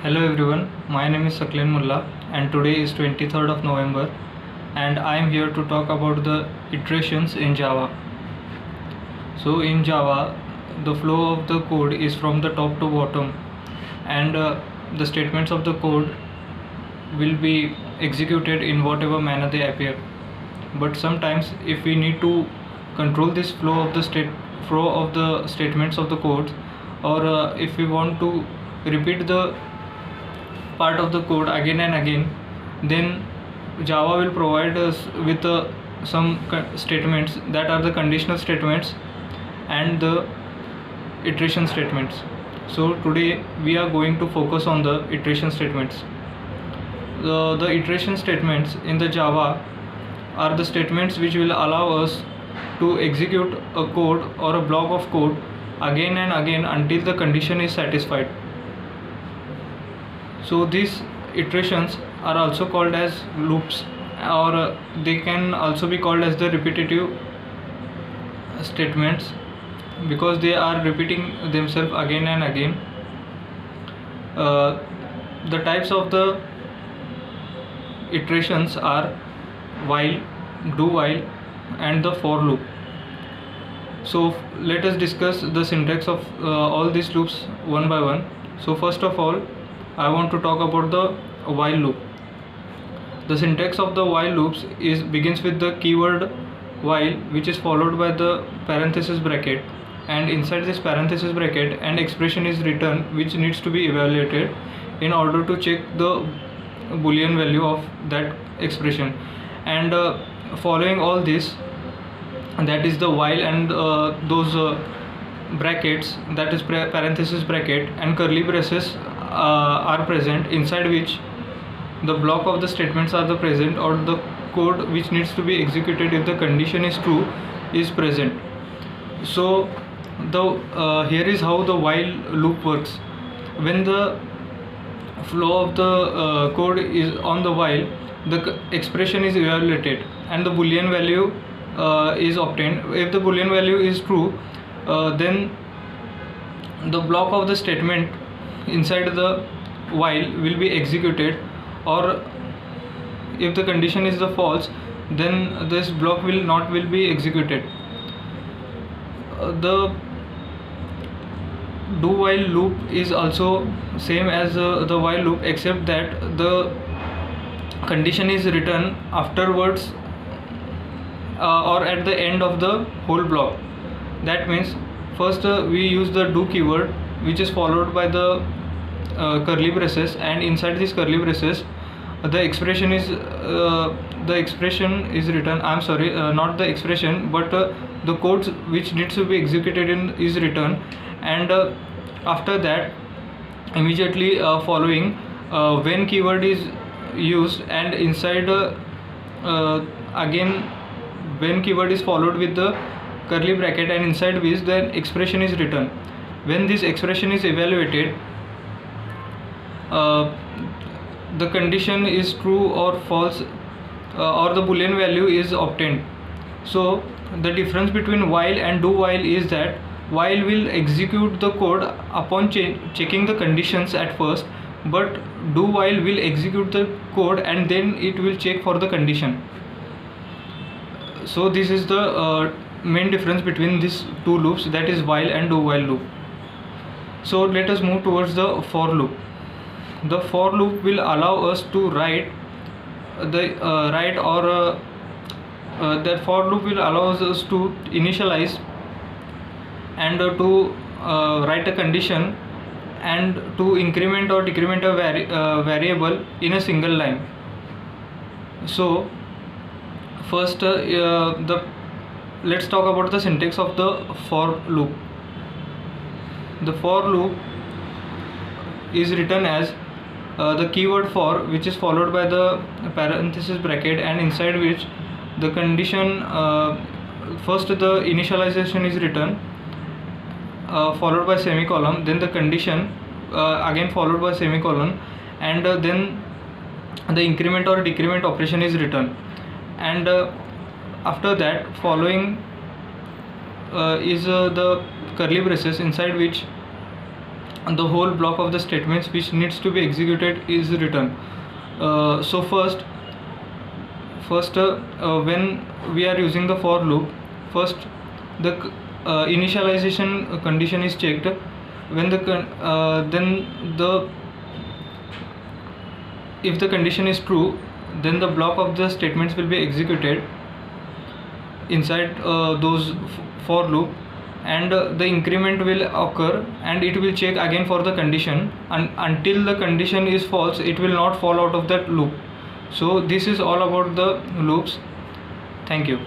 Hello everyone, my name is Saklen Mullah and today is 23rd of November and I am here to talk about the iterations in Java. So in Java, the flow of the code is from the top to bottom and the statements of the code will be executed in whatever manner they appear. But sometimes if we need to control this flow of the statements of the code, or if we want to repeat the part of the code again and again, then Java will provide us with some statements that are the conditional statements and the iteration statements. So today we are going to focus on the iteration statements. The iteration statements in the Java are the statements which will allow us to execute a code or a block of code again and again until the condition is satisfied. So these iterations are also called as loops, or they can also be called as the repetitive statements because they are repeating themselves again and again. The types of the iterations are while, do while and the for loop. So let us discuss the syntax of all these loops one by one. So first of all, I want to talk about the while loop. The syntax of the while loops begins with the keyword while, which is followed by the parenthesis bracket, and inside this parenthesis bracket an expression is written which needs to be evaluated in order to check the boolean value of that expression. And following all this, that is the while and those brackets, that is parenthesis bracket and curly braces are present, inside which the block of the statements are the present, or the code which needs to be executed if the condition is true is present. So the here is how the while loop works. When the flow of the code is on the while, the expression is evaluated and the boolean value is obtained. If the boolean value is true, then the block of the statement inside the while will be executed, or if the condition is the false, then this block will be executed. The do while loop is also same as the while loop, except that the condition is written afterwards or at the end of the whole block. That means first we use the do keyword, which is followed by the curly braces, and inside these curly braces the expression is written. I'm sorry, not the expression, but the code which needs to be executed is written, and after that immediately following when keyword is used, and inside again when keyword is followed with the curly bracket, and inside which the expression is written. When this expression is evaluated, the condition is true or false, or the boolean value is obtained. So the difference between while and do while is that while will execute the code upon checking the conditions at first, but do while will execute the code and then it will check for the condition. So this is the main difference between these two loops, that is while and do while loop. So let us move towards the for loop. The for loop will allow us to write the that for loop will allow us to initialize and to write a condition and to increment or decrement a variable in a single line. So first let's talk about the syntax of the for loop. The for loop is written as the keyword for, which is followed by the parenthesis bracket, and inside which the condition, first the initialization is written followed by semicolon, then the condition again followed by semicolon, and then the increment or decrement operation is written, and after that following is the curly braces, inside which the whole block of the statements which needs to be executed is written. So first when we are using the for loop, first the initialization condition is checked. When then the if the condition is true, then the block of the statements will be executed inside those for loop, and the increment will occur, and it will check again for the condition, and until the condition is false it will not fall out of that loop. So this is all about the loops. Thank you.